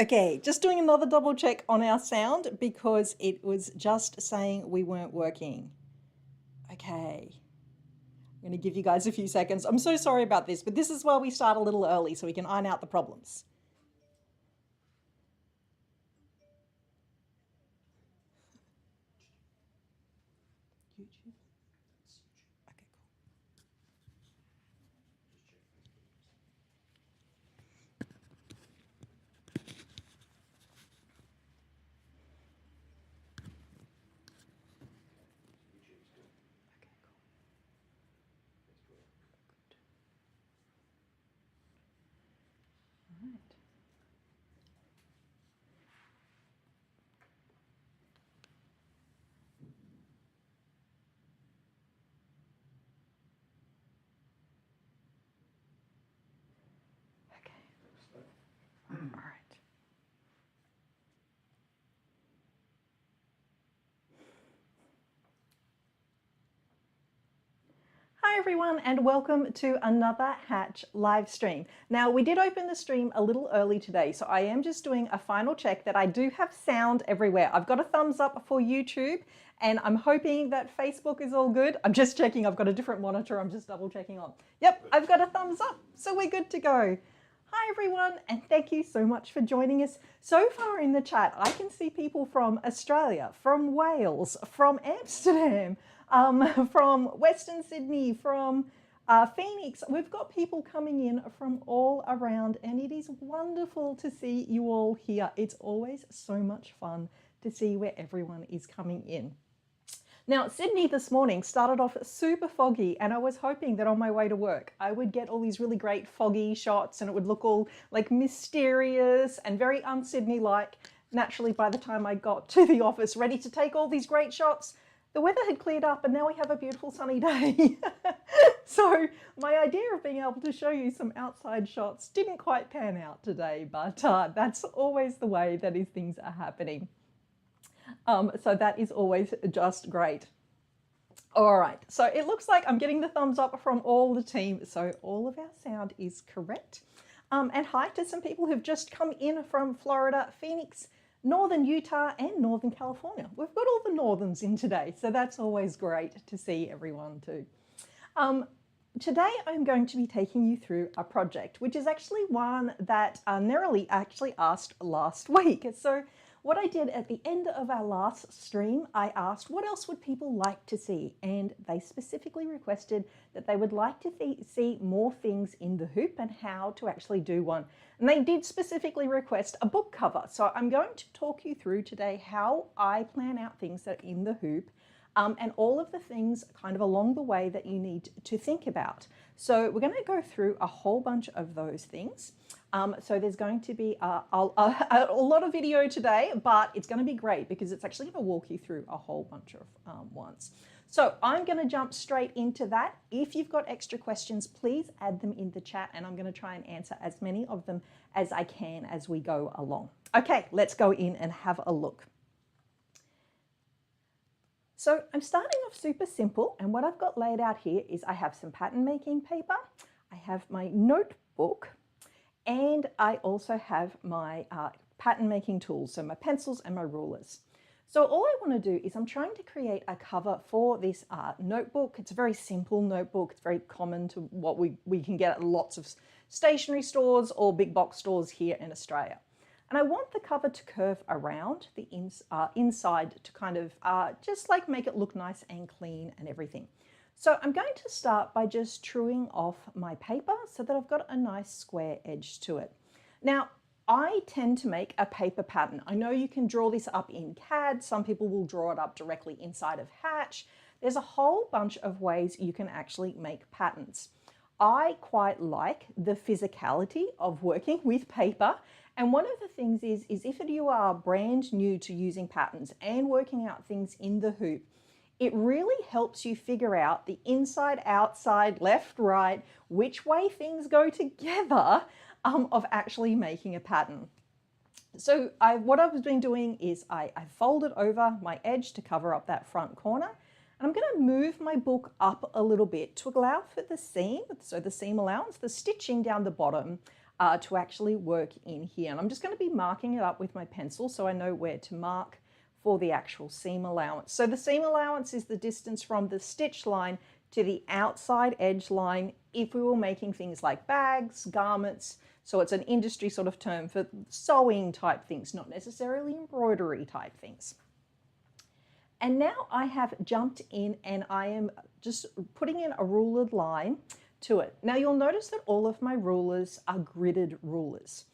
Okay, just doing another double check on our sound because it was just saying we weren't working. Okay, I'm going to give you guys a few seconds. I'm so sorry about this, but this is why we start a little early so we can iron out the problems. YouTube. Okay, cool. Okay, cool. Good. All right. Okay. All right. Hi everyone and welcome to another Hatch live stream. Now we did open the stream a little early today, so I am just doing a final check that I do have sound everywhere. I've got a thumbs up for YouTube and I'm hoping that Facebook is all good. I'm just checking, I've got a different monitor, I'm just double checking on. Yep, I've got a thumbs up, so we're good to go. Hi everyone and thank you so much for joining us. So far in the chat I can see people from Australia, from Wales, from Amsterdam, from Western Sydney, from Phoenix. We've got people coming in from all around and it is wonderful to see you all here. It's always so much fun to see where everyone is coming in. Now, Sydney this morning started off super foggy and I was hoping that on my way to work I would get all these really great foggy shots and it would look all like mysterious and very un-Sydney-like. Naturally, by the time I got to the office ready to take all these great shots, the weather had cleared up and now we have a beautiful sunny day. So my idea of being able to show you some outside shots didn't quite pan out today, but that's always the way that things are happening. So that is always just great. All right, so it looks like I'm getting the thumbs up from all the team, so all of our sound is correct. And hi to some people who've just come in from Florida, Phoenix, Northern Utah and Northern California. We've got all the Northerns in today, so that's always great to see everyone too. Today I'm going to be taking you through a project, which is actually one that Neroli actually asked last week. So what I did at the end of our last stream, I asked what else would people like to see, and they specifically requested that they would like to see more things in the hoop and how to actually do one. And they did specifically request a book cover. So I'm going to talk you through today how I plan out things that are in the hoop and all of the things kind of along the way that you need to think about. So we're going to go through a whole bunch of those things. So there's going to be a lot of video today, but it's going to be great because it's actually going to walk you through a whole bunch of ones. So I'm going to jump straight into that. If you've got extra questions, please add them in the chat and I'm going to try and answer as many of them as I can as we go along. Okay, let's go in and have a look. So I'm starting off super simple, and what I've got laid out here is I have some pattern making paper, I have my notebook, and I also have my pattern making tools, so my pencils and my rulers. So all I want to do is I'm trying to create a cover for this notebook. It's a very simple notebook. It's very common to what we can get at lots of stationery stores or big box stores here in Australia. And I want the cover to curve around the inside to kind of just like make it look nice and clean and everything. So I'm going to start by just truing off my paper so that I've got a nice square edge to it. Now, I tend to make a paper pattern. I know you can draw this up in CAD. Some people will draw it up directly inside of Hatch. There's a whole bunch of ways you can actually make patterns. I quite like the physicality of working with paper. And one of the things is if you are brand new to using patterns and working out things in the hoop, it really helps you figure out the inside, outside, left, right, which way things go together of actually making a pattern. So what I've been doing is I folded over my edge to cover up that front corner. And I'm going to move my book up a little bit to allow for the seam, so the seam allowance, the stitching down the bottom, to actually work in here. And I'm just going to be marking it up with my pencil so I know where to mark for the actual seam allowance. So the seam allowance is the distance from the stitch line to the outside edge line if we were making things like bags, garments. So it's an industry sort of term for sewing type things, not necessarily embroidery type things. And now I have jumped in and I am just putting in a rulered line to it. Now you'll notice that all of my rulers are gridded rulers.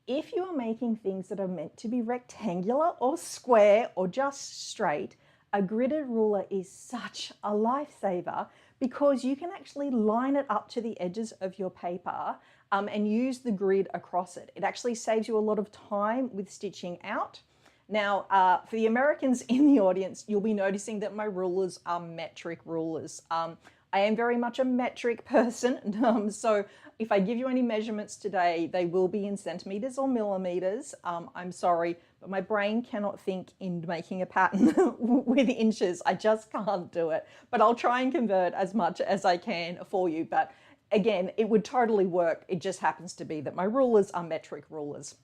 If you are making things that are meant to be rectangular or square or just straight, a gridded ruler is such a lifesaver because you can actually line it up to the edges of your paper and use the grid across it. It actually saves you a lot of time with stitching out. Now, for the Americans in the audience, you'll be noticing that my rulers are metric rulers. I am very much a metric person, so if I give you any measurements today, they will be in centimeters or millimeters. I'm sorry, but my brain cannot think in making a pattern with inches. I just can't do it, but I'll try and convert as much as I can for you. But again, it would totally work. It just happens to be that my rulers are metric rulers.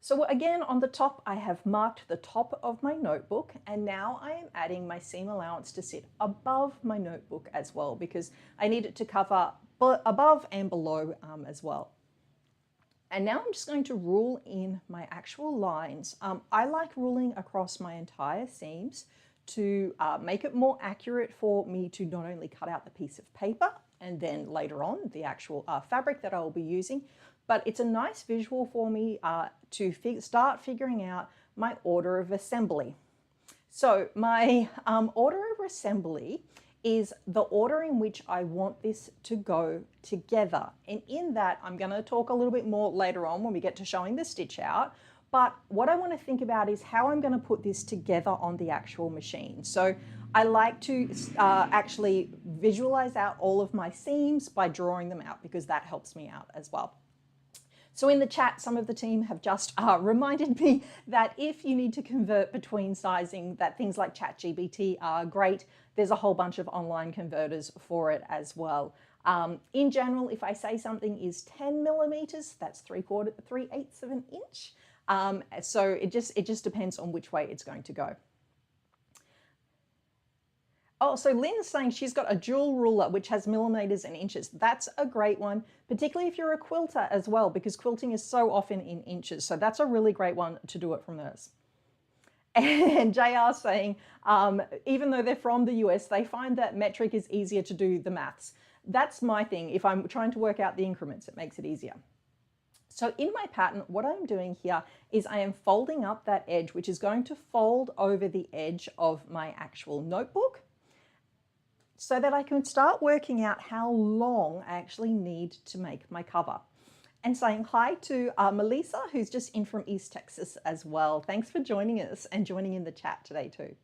So again, on the top, I have marked the top of my notebook, and now I am adding my seam allowance to sit above my notebook as well, because I need it to cover above and below as well. And now I'm just going to rule in my actual lines. I like ruling across my entire seams to make it more accurate for me to not only cut out the piece of paper and then later on the actual fabric that I will be using, but it's a nice visual for me to start figuring out my order of assembly. So my order of assembly is the order in which I want this to go together. And in that, I'm going to talk a little bit more later on when we get to showing the stitch out. But what I want to think about is how I'm going to put this together on the actual machine. So I like to actually visualize out all of my seams by drawing them out, because that helps me out as well. So in the chat, some of the team have just reminded me that if you need to convert between sizing, that things like ChatGPT are great. There's a whole bunch of online converters for it as well. In general, if I say something is 10 millimeters, that's 3/8 of an inch. So it just depends on which way it's going to go. Oh, so Lynn's saying she's got a dual ruler which has millimeters and inches. That's a great one, particularly if you're a quilter as well, because quilting is so often in inches. So that's a really great one to do it from hers. And JR saying, even though they're from the US, they find that metric is easier to do the maths. That's my thing. If I'm trying to work out the increments, it makes it easier. So in my pattern, what I'm doing here is I am folding up that edge, which is going to fold over the edge of my actual notebook, so that I can start working out how long I actually need to make my cover. And saying hi to Melissa, who's just in from East Texas as well. Thanks for joining us and joining in the chat today too.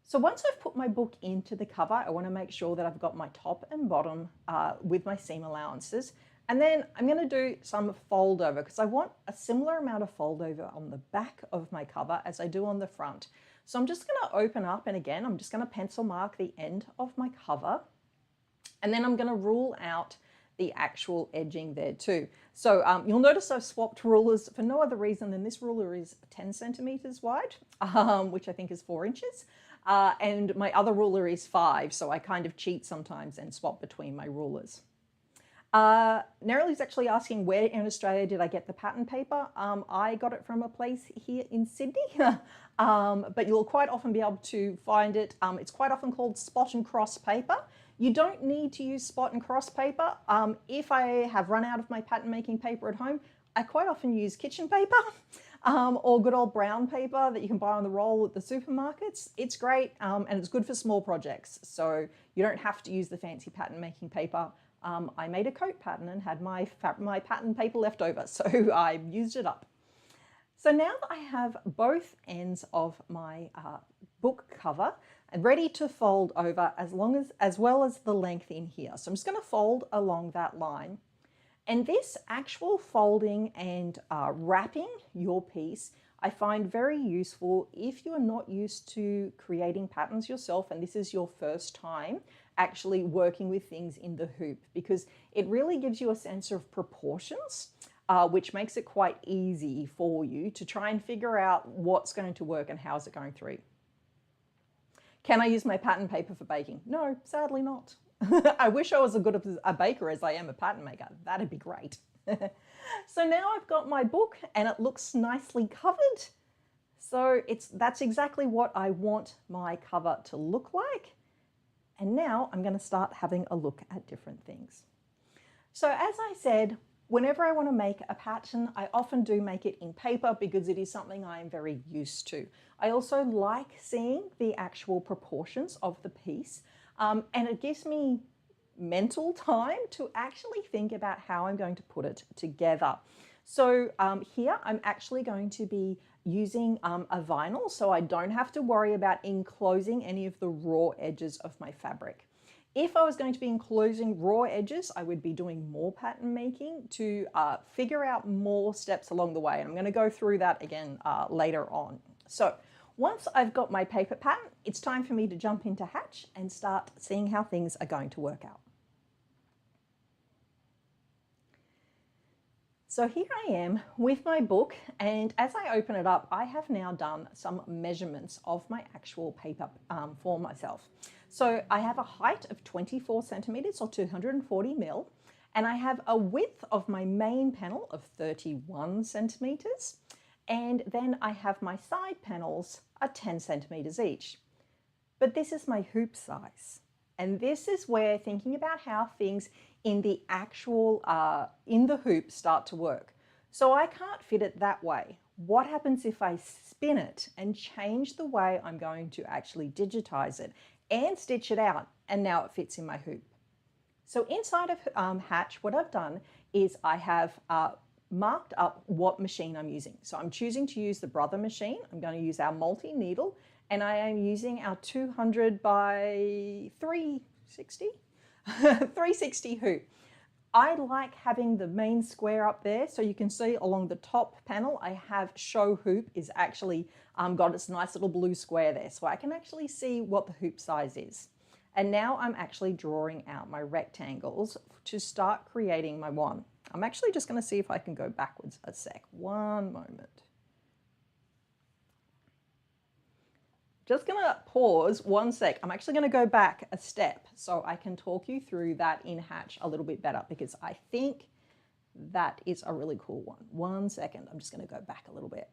So once I've put my book into the cover, I want to make sure that I've got my top and bottom with my seam allowances. And then I'm going to do some fold over, because I want a similar amount of fold over on the back of my cover as I do on the front. So I'm just going to open up, and again, I'm just going to pencil mark the end of my cover. And then I'm going to rule out the actual edging there too. So you'll notice I've swapped rulers for no other reason than this ruler is 10 centimeters wide, which I think is 4 inches. And my other ruler is 5, so I kind of cheat sometimes and swap between my rulers. Neryl's actually asking, where in Australia did I get the pattern paper? I got it from a place here in Sydney, but you'll quite often be able to find it. It's quite often called spot and cross paper. You don't need to use spot and cross paper. If I have run out of my pattern making paper at home, I quite often use kitchen paper or good old brown paper that you can buy on the roll at the supermarkets. It's great and it's good for small projects, so you don't have to use the fancy pattern making paper. I made a coat pattern and had my pattern paper left over, so I used it up. So now that I have both ends of my book cover and ready to fold over as well as the length in here. So I'm just going to fold along that line. And this actual folding and wrapping your piece, I find very useful if you're not used to creating patterns yourself and this is your first time actually working with things in the hoop, because it really gives you a sense of proportions, which makes it quite easy for you to try and figure out what's going to work and how's it going through. Can I use my pattern paper for baking? No, sadly not. I wish I was as good a baker as I am a pattern maker. That'd be great. So now I've got my book and it looks nicely covered. So that's exactly what I want my cover to look like. And now I'm going to start having a look at different things. So as I said, whenever I want to make a pattern, I often do make it in paper because it is something I am very used to. I also like seeing the actual proportions of the piece, and it gives me mental time to actually think about how I'm going to put it together. So here I'm actually going to be using a vinyl, so I don't have to worry about enclosing any of the raw edges of my fabric. If I was going to be enclosing raw edges, I would be doing more pattern making to figure out more steps along the way. And I'm going to go through that again later on. So once I've got my paper pattern, it's time for me to jump into Hatch and start seeing how things are going to work out. So here I am with my book, and as I open it up, I have now done some measurements of my actual paper for myself. So I have a height of 24 centimeters or 240 mil, and I have a width of my main panel of 31 centimeters, and then I have my side panels at 10 centimeters each. But this is my hoop size, and this is where thinking about how things in the actual, in the hoop start to work. So I can't fit it that way. What happens if I spin it and change the way I'm going to actually digitize it and stitch it out, and now it fits in my hoop? So inside of Hatch, what I've done is I have marked up what machine I'm using. So I'm choosing to use the Brother machine. I'm going to use our multi-needle, and I am using our 200 by 360 360 hoop. I like having the main square up there, so you can see along the top panel I have show hoop is actually got its nice little blue square there, so I can actually see what the hoop size is. And now I'm actually drawing out my rectangles to start creating my one. I'm actually just going to see if I can go backwards a sec. One moment. Just going to pause one sec. I'm actually going to go back a step so I can talk you through that in Hatch a little bit better, because I think that is a really cool one. One second. I'm just going to go back a little bit.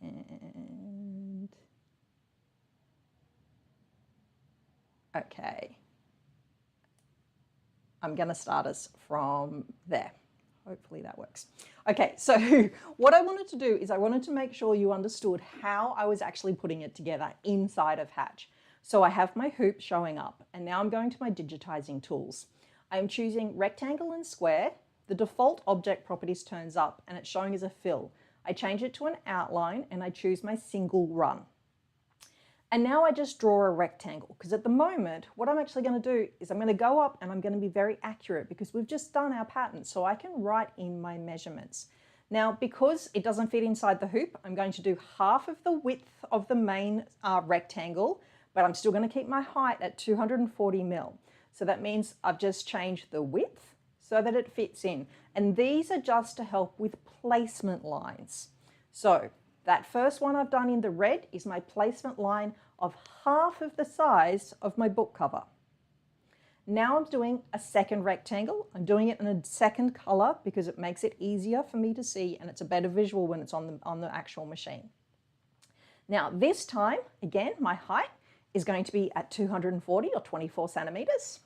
And okay. I'm going to start us from there. Hopefully that works. Okay, so what I wanted to do is I wanted to make sure you understood how I was actually putting it together inside of Hatch. So I have my hoop showing up, and now I'm going to my digitizing tools. I'm choosing rectangle and square. The default object properties turns up and it's showing as a fill. I change it to an outline and I choose my single run. And now I just draw a rectangle, because at the moment, what I'm actually going to do is I'm going to go up and I'm going to be very accurate because we've just done our pattern, so I can write in my measurements. Now, because it doesn't fit inside the hoop, I'm going to do half of the width of the main rectangle, but I'm still going to keep my height at 240 mil. So that means I've just changed the width so that it fits in. And these are just to help with placement lines. So that first one I've done in the red is my placement line of half of the size of my book cover. Now I'm doing a second rectangle. I'm doing it in a second color because it makes it easier for me to see, and it's a better visual when it's on the actual machine. Now this time, again, my height is going to be at 240 or 24 centimeters.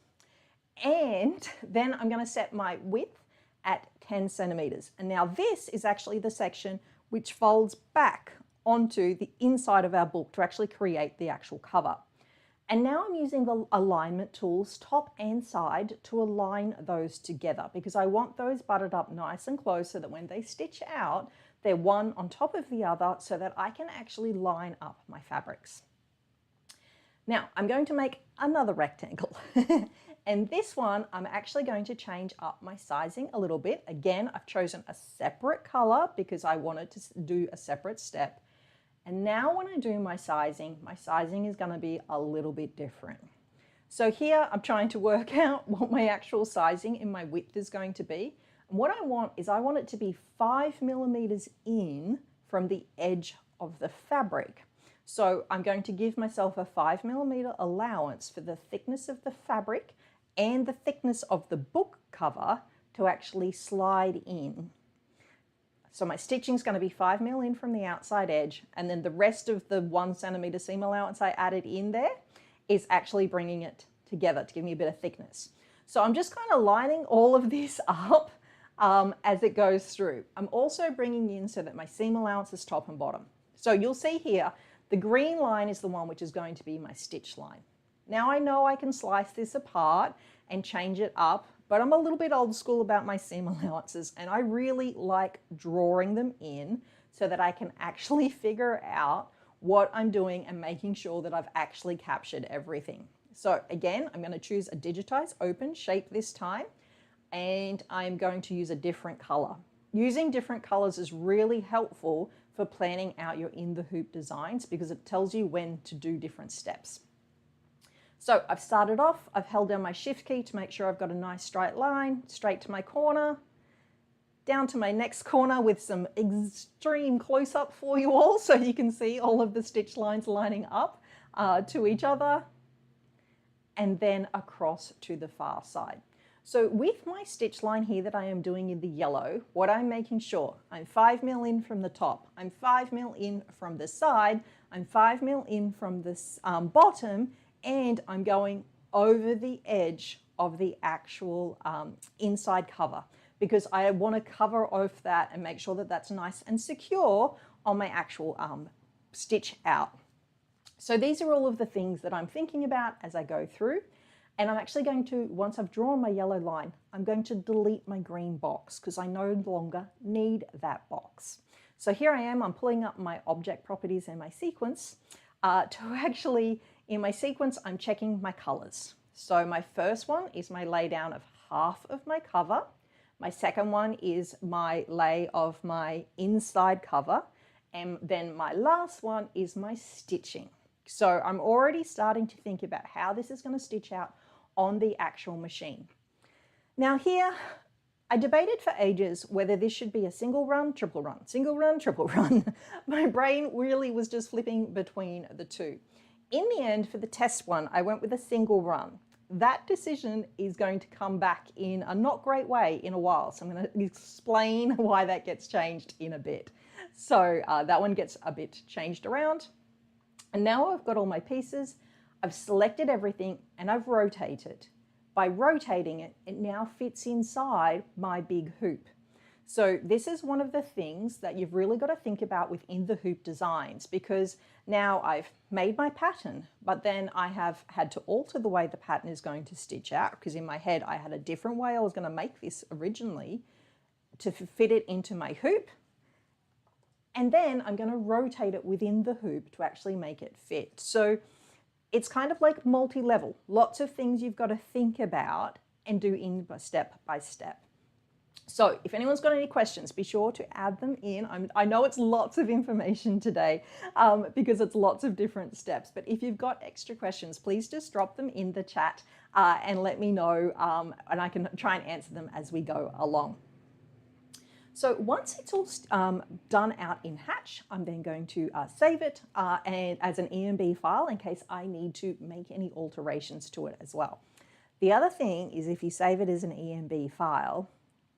And then I'm going to set my width at 10 centimeters. And now this is actually the section which folds back onto the inside of our book to actually create the actual cover. And now I'm using the alignment tools, top and side, to align those together because I want those butted up nice and close so that when they stitch out, they're one on top of the other so that I can actually line up my fabrics. Now I'm going to make another rectangle And this one, I'm actually going to change up my sizing a little bit. Again, I've chosen a separate color because I wanted to do a separate step. And now when I do my sizing is going to be a little bit different. So here I'm trying to work out what my actual sizing in my width is going to be. And what I want it to be 5 millimeters in from the edge of the fabric. So I'm going to give myself a 5 millimeter allowance for the thickness of the fabric and the thickness of the book cover to actually slide in. So my stitching is going to be 5 mil in from the outside edge, and then the rest of the 1 centimeter seam allowance I added in there is actually bringing it together to give me a bit of thickness. So I'm just kind of lining all of this up as it goes through. I'm also bringing in so that my seam allowance is top and bottom. So you'll see here, the green line is the one which is going to be my stitch line. Now I know I can slice this apart and change it up, but I'm a little bit old school about my seam allowances, and I really like drawing them in so that I can actually figure out what I'm doing and making sure that I've actually captured everything. So again, I'm going to choose a digitize open shape this time, and I'm going to use a different color. Using different colors is really helpful for planning out your in the hoop designs because it tells you when to do different steps. So I've started off, I've held down my shift key to make sure I've got a nice straight line, straight to my corner, down to my next corner with some extreme close-up for you all so you can see all of the stitch lines lining up to each other, and then across to the far side. So with my stitch line here that I am doing in the yellow, what I'm making sure, I'm 5 mil in from the top, I'm 5 mil in from the side, I'm 5 mil in from the bottom, and I'm going over the edge of the actual inside cover because I want to cover off that and make sure that that's nice and secure on my actual stitch out. So these are all of the things that I'm thinking about as I go through. And I'm actually going to, once I've drawn my yellow line, I'm going to delete my green box because I no longer need that box. So here I am, I'm pulling up my object properties and my sequence to actually, in my sequence, I'm checking my colors. So my first one is my lay down of half of my cover. My second one is my lay of my inside cover. And then my last one is my stitching. So I'm already starting to think about how this is going to stitch out on the actual machine. Now here, I debated for ages whether this should be a single run, triple run, single run, triple run. My brain really was just flipping between the two. In the end, for the test one, I went with a single run. That decision is going to come back in a not great way in a while. So I'm going to explain why that gets changed in a bit. So that one gets a bit changed around. And now I've got all my pieces, I've selected everything, and I've rotated. By rotating it, it now fits inside my big hoop. So this is one of the things that you've really got to think about within the hoop designs, because now I've made my pattern, but then I have had to alter the way the pattern is going to stitch out, because in my head I had a different way I was going to make this originally to fit it into my hoop. And then I'm going to rotate it within the hoop to actually make it fit. So it's kind of like multi-level. Lots of things you've got to think about and do in step by step. So if anyone's got any questions, be sure to add them in. I know it's lots of information today because it's lots of different steps, but if you've got extra questions, please just drop them in the chat and let me know, and I can try and answer them as we go along. So once it's all done out in Hatch, I'm then going to save it and as an EMB file in case I need to make any alterations to it as well. The other thing is if you save it as an EMB file,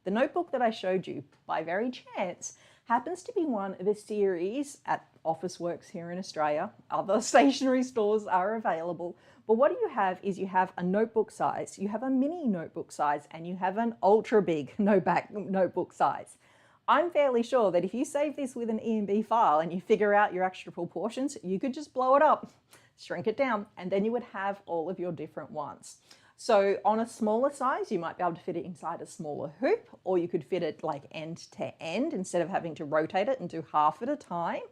the notebook that I showed you by very chance happens to be one of a series at Officeworks here in Australia. Other stationery stores are available. But what you have is you have a notebook size, you have a mini notebook size, and you have an ultra big notebook size. I'm fairly sure that if you save this with an EMB file and you figure out your extra proportions, you could just blow it up, shrink it down, and then you would have all of your different ones. So on a smaller size, you might be able to fit it inside a smaller hoop, or you could fit it like end to end instead of having to rotate it and do half at a time.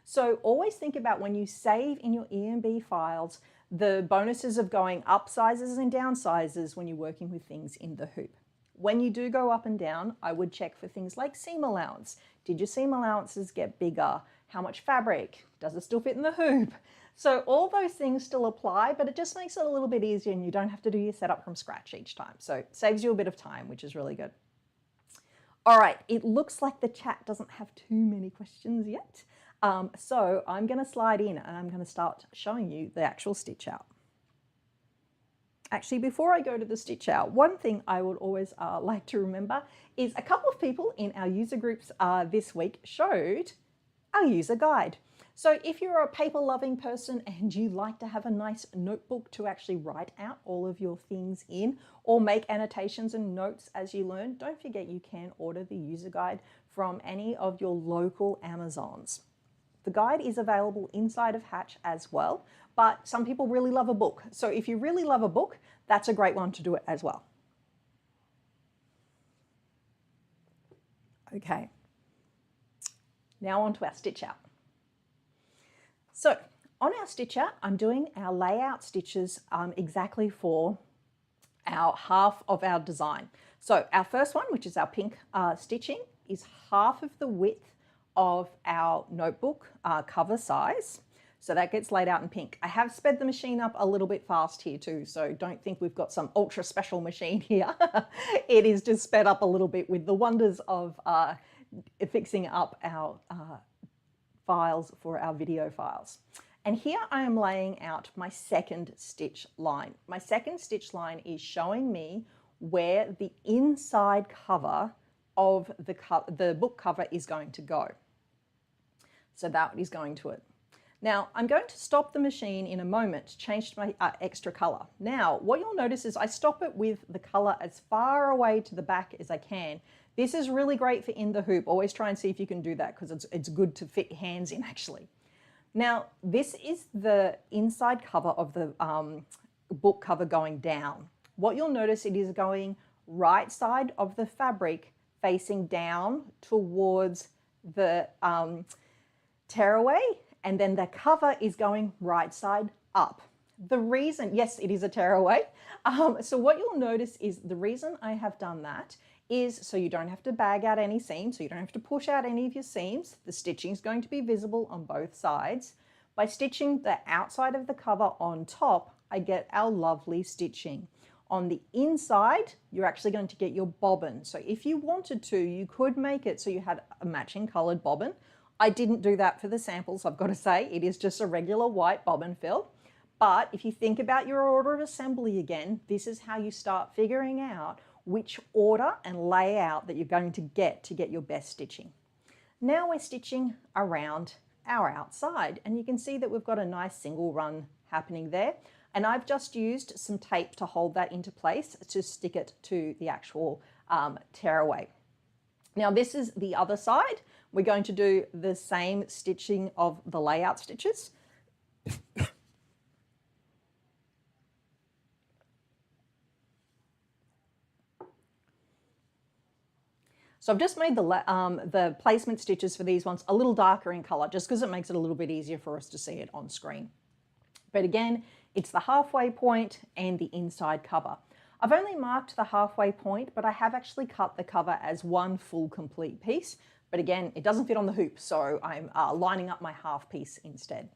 So always think about when you save in your EMB files the bonuses of going up sizes and down sizes when you're working with things in the hoop. When you do go up and down, I would check for things like seam allowance. Did your seam allowances get bigger? How much fabric? Does it still fit in the hoop? So all those things still apply, but it just makes it a little bit easier and you don't have to do your setup from scratch each time. So it saves you a bit of time, which is really good. All right, it looks like the chat doesn't have too many questions yet. So I'm going to slide in and I'm going to start showing you the actual stitch out. Actually, before I go to the stitch out, one thing I would always like to remember is a couple of people in our user groups this week showed our user guide. So if you're a paper loving person and you like to have a nice notebook to actually write out all of your things in or make annotations and notes as you learn, don't forget you can order the user guide from any of your local Amazons. The guide is available inside of Hatch as well, but some people really love a book. So if you really love a book, that's a great one to do it as well. Okay, now on to our stitch out. So on our stitch out, I'm doing our layout stitches exactly for our half of our design. So our first one, which is our pink stitching, is half of the width of our notebook cover size. So that gets laid out in pink. I have sped the machine up a little bit fast here too, so don't think we've got some ultra special machine here. It is just sped up a little bit with the wonders of fixing up our files for our video files. And here I am laying out my second stitch line. My second stitch line is showing me where the inside cover of the book cover is going to go. So that is going to it. Now I'm going to stop the machine in a moment to change my extra color. Now what you'll notice is I stop it with the color as far away to the back as I can. This is really great for in the hoop. Always try and see if you can do that because it's good to fit hands in actually. Now this is the inside cover of the book cover going down. What you'll notice, it is going right side of the fabric facing down towards the tearaway, and then the cover is going right side up. The reason, yes, it is a tearaway. So what you'll notice is the reason I have done that is so you don't have to bag out any seams, so you don't have to push out any of your seams. The stitching is going to be visible on both sides. By stitching the outside of the cover on top, I get our lovely stitching. On the inside, you're actually going to get your bobbin. So if you wanted to, you could make it so you had a matching colored bobbin. I didn't do that for the samples, I've got to say. It is just a regular white bobbin fill. But if you think about your order of assembly again, this is how you start figuring out which order and layout that you're going to get your best stitching. Now we're stitching around our outside, and you can see that we've got a nice single run happening there. And I've just used some tape to hold that into place to stick it to the actual tearaway. Now this is the other side. We're going to do the same stitching of the layout stitches. So I've just made the placement stitches for these ones a little darker in color, just because it makes it a little bit easier for us to see it on screen. But again, it's the halfway point and the inside cover. I've only marked the halfway point, but I have actually cut the cover as one full complete piece. But again, it doesn't fit on the hoop, so I'm lining up my half piece instead.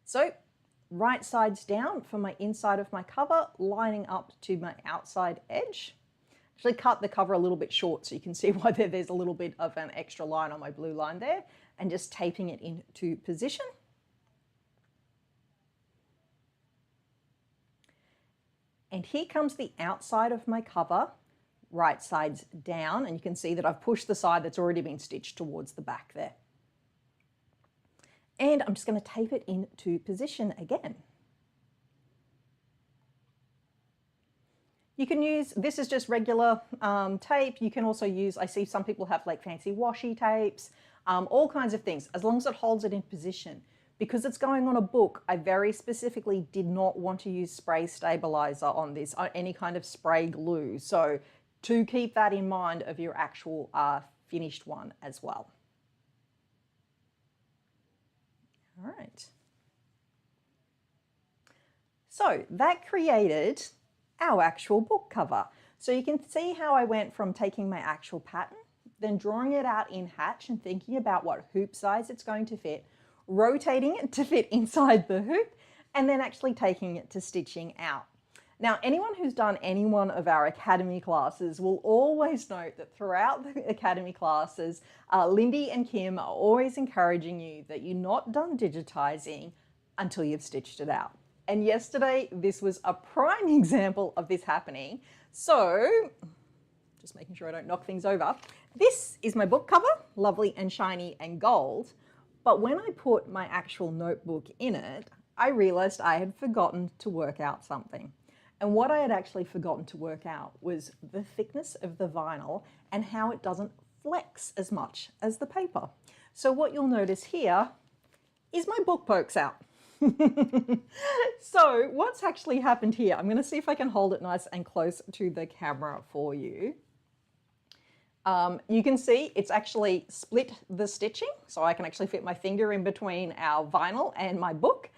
So right sides down for my inside of my cover, lining up to my outside edge. Actually cut the cover a little bit short so you can see why there's a little bit of an extra line on my blue line there, and just taping it into position. And here comes the outside of my cover, right sides down, and you can see that I've pushed the side that's already been stitched towards the back there. And I'm just going to tape it into position again. You can use, this is just regular tape. You can also use, I see some people have like fancy washi tapes, all kinds of things, as long as it holds it in position. Because it's going on a book, I very specifically did not want to use spray stabilizer on this, or any kind of spray glue. So to keep that in mind of your actual finished one as well. All right. So that created our actual book cover. So you can see how I went from taking my actual pattern, then drawing it out in hatch and thinking about what hoop size it's going to fit, rotating it to fit inside the hoop, and then actually taking it to stitching out. Now, anyone who's done any one of our academy classes will always note that throughout the academy classes, Lindy and Kim are always encouraging you that you're not done digitizing until you've stitched it out. And yesterday, this was a prime example of this happening. So, just making sure I don't knock things over. This is my book cover, lovely and shiny and gold. But when I put my actual notebook in it, I realized I had forgotten to work out something. And what I had actually forgotten to work out was the thickness of the vinyl and how it doesn't flex as much as the paper. So what you'll notice here is my book pokes out. So what's actually happened here? I'm going to see if I can hold it nice and close to the camera for you. You can see it's actually split the stitching, so I can actually fit my finger in between our vinyl and my book.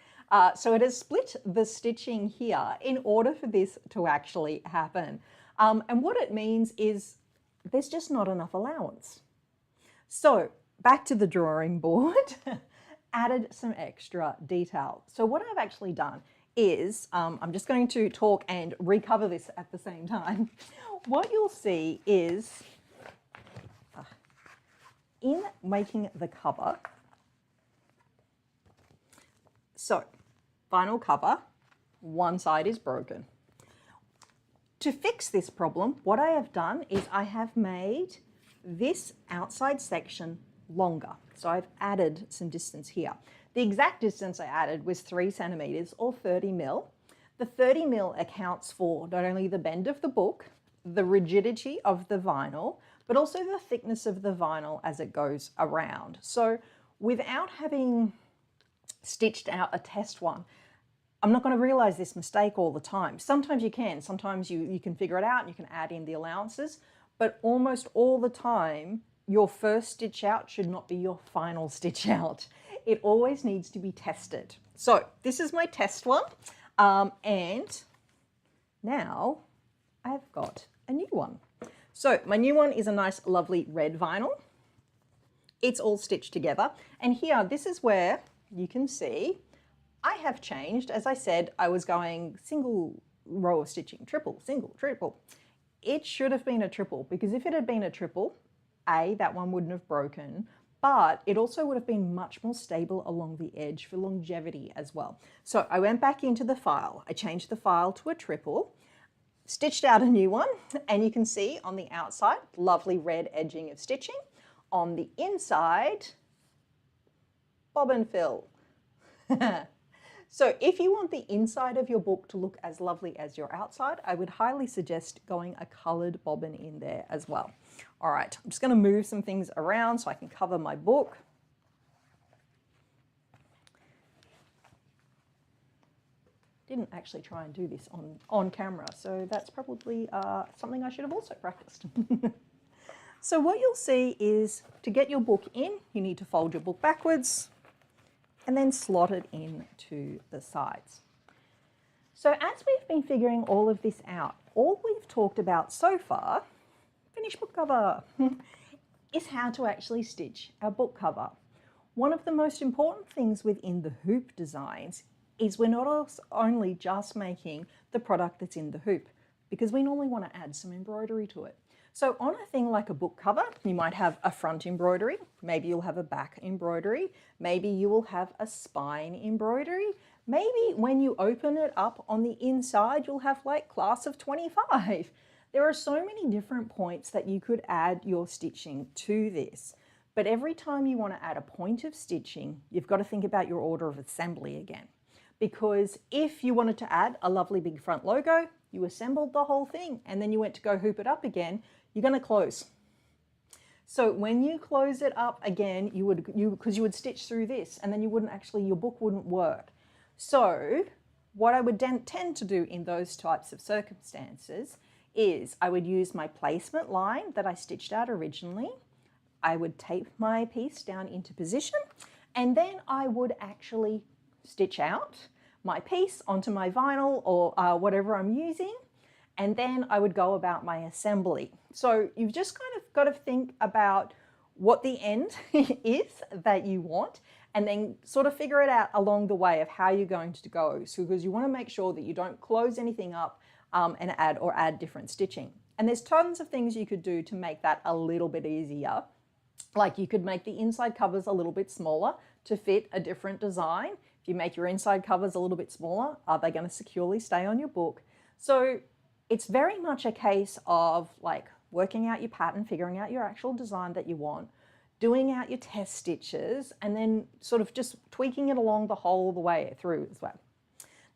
So it has split the stitching here in order for this to actually happen. And what it means is there's just not enough allowance. So back to the drawing board. Added some extra detail. So what I've actually done is, I'm just going to talk and recover this at the same time. What you'll see is, in making the cover, so vinyl cover, one side is broken. To fix this problem, what I have done is I have made this outside section longer. So I've added some distance here. The exact distance I added was 3 centimeters or 30 mil. The 30 mil accounts for not only the bend of the book, the rigidity of the vinyl, but also the thickness of the vinyl as it goes around. So without having stitched out a test one, I'm not going to realize this mistake all the time. Sometimes you can. Sometimes you can figure it out and you can add in the allowances, but almost all the time, your first stitch out should not be your final stitch out. It always needs to be tested. So this is my test one. And now I've got a new one. So my new one is a nice, lovely red vinyl. It's all stitched together. And here, this is where you can see I have changed. As I said, I was going single row of stitching, triple, single, triple. It should have been a triple, because if it had been a triple, that one wouldn't have broken, but it also would have been much more stable along the edge for longevity as well. So I went back into the file, I changed the file to a triple, stitched out a new one, and you can see on the outside, lovely red edging of stitching. On the inside, bobbin fill. So if you want the inside of your book to look as lovely as your outside, I would highly suggest going a coloured bobbin in there as well. All right, I'm just going to move some things around so I can cover my book. Didn't actually try and do this on camera, so that's probably something I should have also practiced. So what you'll see is, to get your book in, you need to fold your book backwards and then slot it into the sides. So as we've been figuring all of this out, all we've talked about so far, finished book cover, is how to actually stitch our book cover. One of the most important things within the hoop designs is we're not only just making the product that's in the hoop, because we normally want to add some embroidery to it. So on a thing like a book cover, you might have a front embroidery, maybe you'll have a back embroidery, maybe you will have a spine embroidery, maybe when you open it up on the inside, you'll have like class of 25. There are so many different points that you could add your stitching to this. But every time you want to add a point of stitching, you've got to think about your order of assembly again. Because if you wanted to add a lovely big front logo, you assembled the whole thing and then you went to go hoop it up again, you're going to close. So when you close it up again, because you would stitch through this and then you wouldn't actually, your book wouldn't work. So what I would tend to do in those types of circumstances is I would use my placement line that I stitched out originally. I would tape my piece down into position and then I would actually stitch out my piece onto my vinyl or whatever I'm using, and then I would go about my assembly. So you've just kind of got to think about what the end is that you want, and then sort of figure it out along the way of how you're going to go. So because you want to make sure that you don't close anything up and add different stitching. And there's tons of things you could do to make that a little bit easier. Like you could make the inside covers a little bit smaller to fit a different design. If you make your inside covers a little bit smaller, are they going to securely stay on your book? So it's very much a case of like working out your pattern, figuring out your actual design that you want, doing out your test stitches, and then sort of just tweaking it along the whole the way through as well.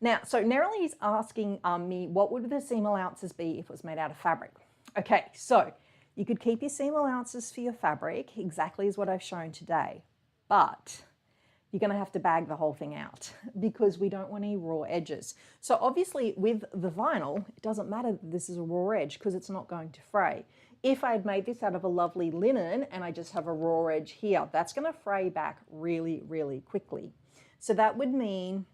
Now, so Nerily is asking me, what would the seam allowances be if it was made out of fabric? Okay, so you could keep your seam allowances for your fabric exactly as what I've shown today, but you're going to have to bag the whole thing out because we don't want any raw edges. So obviously with the vinyl, it doesn't matter that this is a raw edge because it's not going to fray. If I had made this out of a lovely linen and I just have a raw edge here, that's going to fray back really, really quickly. So that would mean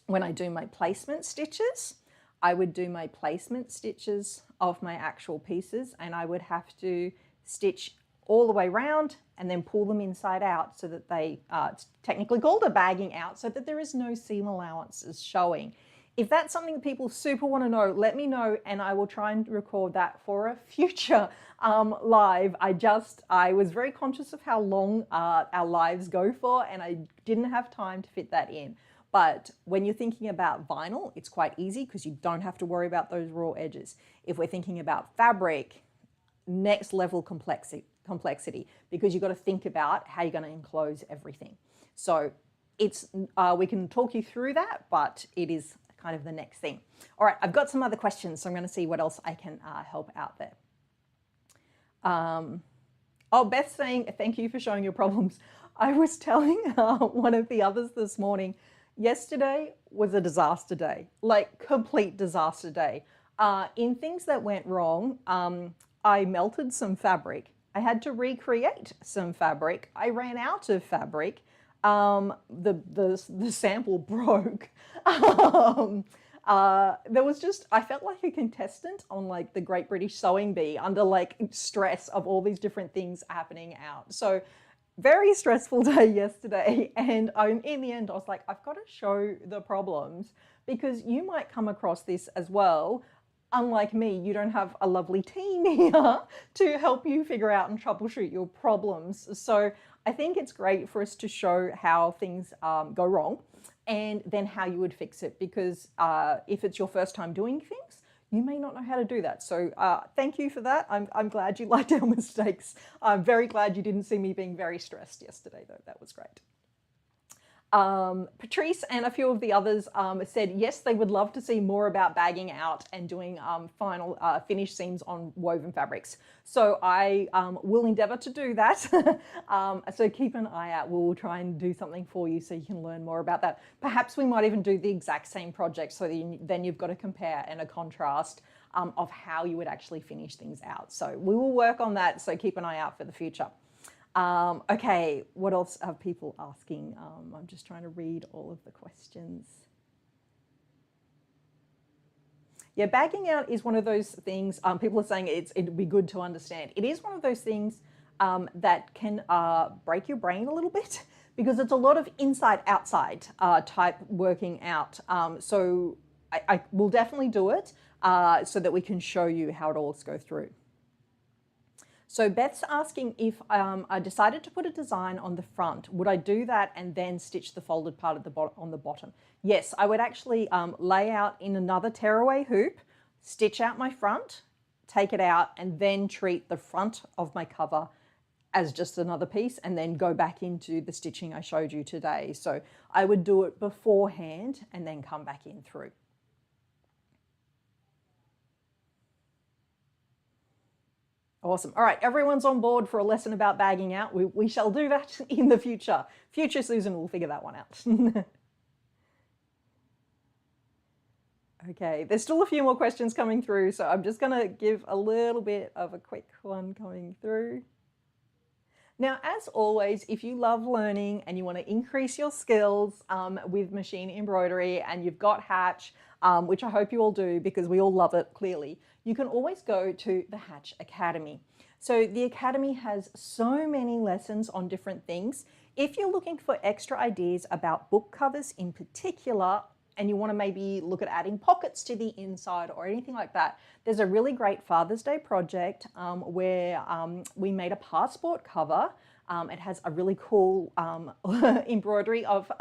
when I do my placement stitches, I would do my placement stitches of my actual pieces, and I would have to stitch all the way around and then pull them inside out so that they, it's technically called a bagging out, so that there is no seam allowances showing. If that's something that people super want to know, let me know and I will try and record that for a future live. I was very conscious of how long our lives go for, and I didn't have time to fit that in. But when you're thinking about vinyl, it's quite easy because you don't have to worry about those raw edges. If we're thinking about fabric, next level complexity because you've got to think about how you're going to enclose everything. So it's we can talk you through that, but it is kind of the next thing. All right, I've got some other questions, so I'm going to see what else I can help out there. Oh, Beth's saying, thank you for showing your problems. I was telling one of the others this morning, yesterday was a disaster day, like complete disaster day. In things that went wrong, I melted some fabric. I had to recreate some fabric. I ran out of fabric. The sample broke. There was just, I felt like a contestant on like the Great British Sewing Bee under like stress of all these different things happening out. So very stressful day yesterday, and in the end I was like, I've got to show the problems because you might come across this as well. Unlike me, you don't have a lovely team here to help you figure out and troubleshoot your problems. So I think it's great for us to show how things go wrong and then how you would fix it, because if it's your first time doing things, you may not know how to do that. So thank you for that. I'm glad you liked our mistakes. I'm very glad you didn't see me being very stressed yesterday, though. That was great. Patrice and a few of the others said, yes, they would love to see more about bagging out and doing final finish seams on woven fabrics. So I will endeavor to do that. So keep an eye out. We'll try and do something for you so you can learn more about that. Perhaps we might even do the exact same project, so then you've got a compare and a contrast of how you would actually finish things out. So we will work on that, so keep an eye out for the future. Okay, what else are people asking? I'm just trying to read all of the questions. Yeah, bagging out is one of those things, people are saying it'd be good to understand. It is one of those things that can break your brain a little bit because it's a lot of inside-outside type working out. So I will definitely do it so that we can show you how it all goes through. So Beth's asking if I decided to put a design on the front, would I do that and then stitch the folded part at on the bottom? Yes, I would actually lay out in another tearaway hoop, stitch out my front, take it out, and then treat the front of my cover as just another piece and then go back into the stitching I showed you today. So I would do it beforehand and then come back in through. Awesome. All right, everyone's on board for a lesson about bagging out. We shall do that in the future. Future Susan will figure that one out. Okay, there's still a few more questions coming through, so I'm just going to give a little bit of a quick one coming through. Now, as always, if you love learning and you want to increase your skills with machine embroidery and you've got Hatch, which I hope you all do because we all love it clearly, you can always go to the Hatch Academy. So the Academy has so many lessons on different things. If you're looking for extra ideas about book covers in particular, and you want to maybe look at adding pockets to the inside or anything like that, there's a really great Father's Day project where we made a passport cover. It has a really cool embroidery of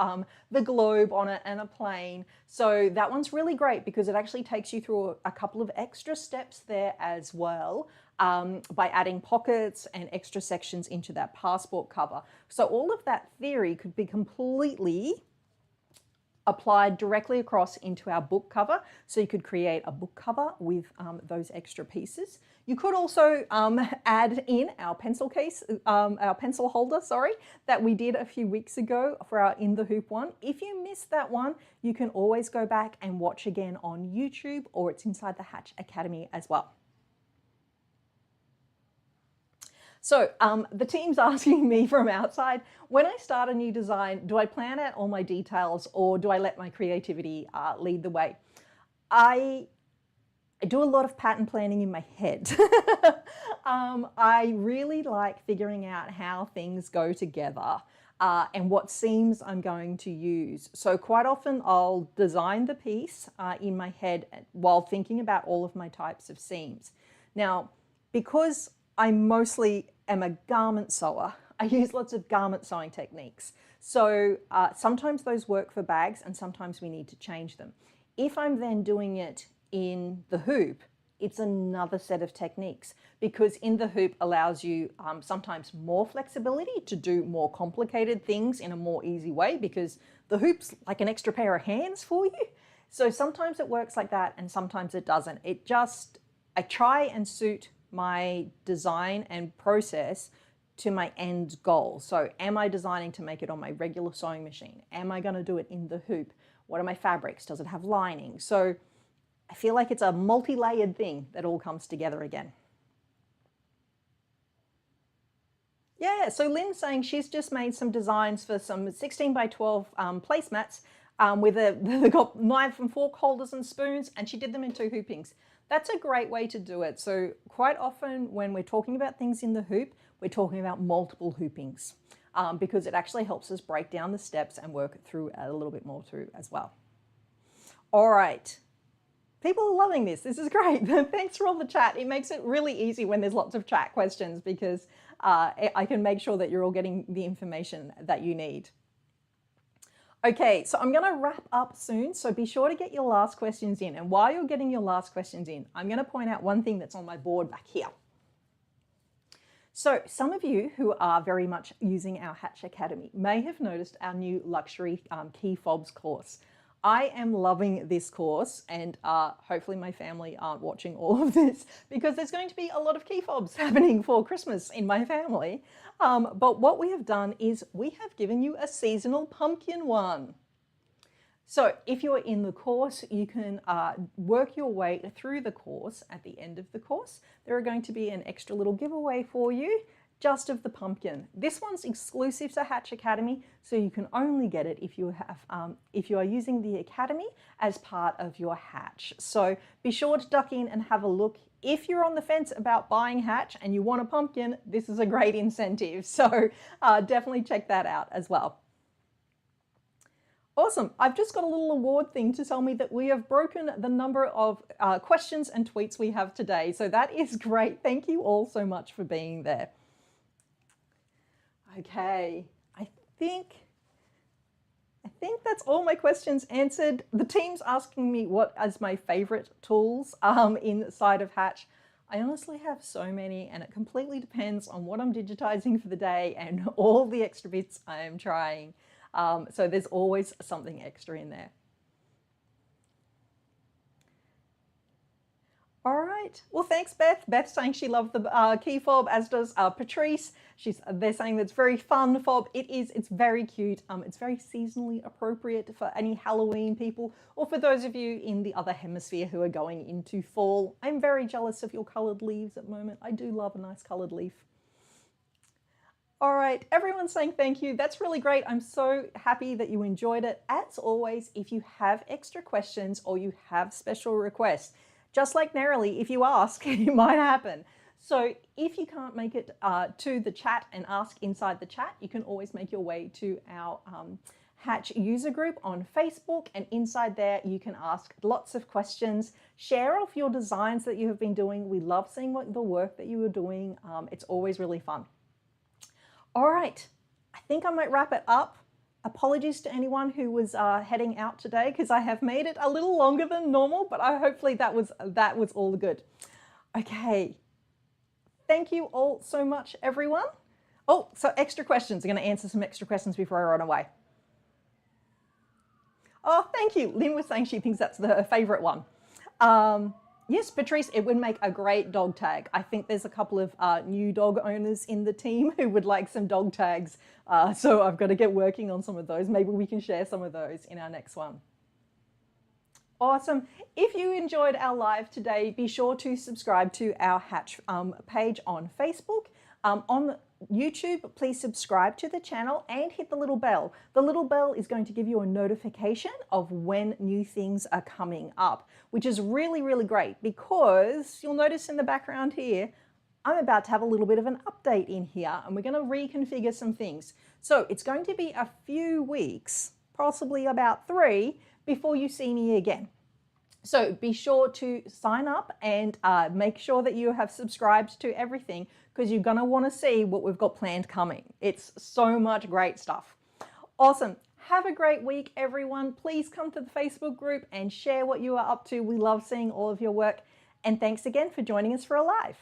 the globe on it and a plane. So that one's really great because it actually takes you through a couple of extra steps there as well by adding pockets and extra sections into that passport cover. So all of that theory could be completely applied directly across into our book cover. So you could create a book cover with those extra pieces. You could also add in our pencil case, our pencil holder, sorry, that we did a few weeks ago for our In the Hoop one. If you missed that one, you can always go back and watch again on YouTube, or it's inside the Hatch Academy as well. So the team's asking me from outside, when I start a new design, do I plan out all my details or do I let my creativity lead the way? I do a lot of pattern planning in my head. I really like figuring out how things go together and what seams I'm going to use. So quite often I'll design the piece in my head while thinking about all of my types of seams. Now, because I mostly am a garment sewer, I use lots of garment sewing techniques. So sometimes those work for bags and sometimes we need to change them. If I'm then doing it in the hoop, it's another set of techniques because in the hoop allows you sometimes more flexibility to do more complicated things in a more easy way because the hoop's like an extra pair of hands for you. So sometimes it works like that and sometimes it doesn't. I try and suit my design and process to my end goal. So am I designing to make it on my regular sewing machine? Am I going to do it in the hoop? What are my fabrics? Does it have lining? So I feel like it's a multi-layered thing that all comes together again. Yeah, so Lynn's saying she's just made some designs for some 16 by 12 placemats with they've got knife and fork holders and spoons, and she did them in 2 hoopings. That's a great way to do it. So quite often when we're talking about things in the hoop, we're talking about multiple hoopings because it actually helps us break down the steps and work through a little bit more through as well. All right. People are loving this. This is great. Thanks for all the chat. It makes it really easy when there's lots of chat questions because I can make sure that you're all getting the information that you need. Okay, so I'm going to wrap up soon, so be sure to get your last questions in. And while you're getting your last questions in, I'm going to point out one thing that's on my board back here. So some of you who are very much using our Hatch Academy may have noticed our new luxury key fobs course. I am loving this course, and hopefully my family aren't watching all of this because there's going to be a lot of key fobs happening for Christmas in my family. But what we have done is we have given you a seasonal pumpkin one. So if you're in the course, you can work your way through the course. At the end of the course, there are going to be an extra little giveaway for you just of the pumpkin. This one's exclusive to Hatch Academy, so you can only get it if you are using the Academy as part of your Hatch. So be sure to duck in and have a look. If you're on the fence about buying Hatch and you want a pumpkin, this is a great incentive. So definitely check that out as well. Awesome. I've just got a little award thing to tell me that we have broken the number of questions and tweets we have today. So that is great. Thank you all so much for being there. Okay, I think that's all my questions answered. The team's asking me what is my favorite tools inside of Hatch. I honestly have so many, and it completely depends on what I'm digitizing for the day and all the extra bits I am trying. So there's always something extra in there. All right. Well, thanks, Beth. Beth's saying she loved the key fob, as does Patrice. They're saying that's very fun fob. It is. It's very cute. It's very seasonally appropriate for any Halloween people, or for those of you in the other hemisphere who are going into fall. I'm very jealous of your coloured leaves at the moment. I do love a nice coloured leaf. All right, everyone's saying thank you. That's really great. I'm so happy that you enjoyed it. As always, if you have extra questions or you have special requests, just like Nerily, if you ask, it might happen. So if you can't make it to the chat and ask inside the chat, you can always make your way to our Hatch user group on Facebook, and inside there you can ask lots of questions. Share off your designs that you have been doing. We love seeing the work that you are doing. It's always really fun. All right, I think I might wrap it up. Apologies to anyone who was heading out today because I have made it a little longer than normal, but hopefully that was all good. Okay, thank you all so much, everyone. Oh, so extra questions. I'm going to answer some extra questions before I run away. Oh, thank you. Lynn was saying she thinks that's her favorite one. Yes, Patrice, it would make a great dog tag. I think there's a couple of new dog owners in the team who would like some dog tags. So I've got to get working on some of those. Maybe we can share some of those in our next one. Awesome. If you enjoyed our live today, be sure to subscribe to our Hatch page on Facebook. On YouTube, please subscribe to the channel and hit the little bell. The little bell is going to give you a notification of when new things are coming up, which is really, really great because you'll notice in the background here, I'm about to have a little bit of an update in here and we're going to reconfigure some things. So it's going to be a few weeks, possibly about 3, before you see me again. So be sure to sign up and make sure that you have subscribed to everything because you're going to want to see what we've got planned coming. It's so much great stuff. Awesome. Have a great week, everyone. Please come to the Facebook group and share what you are up to. We love seeing all of your work. And thanks again for joining us for a live.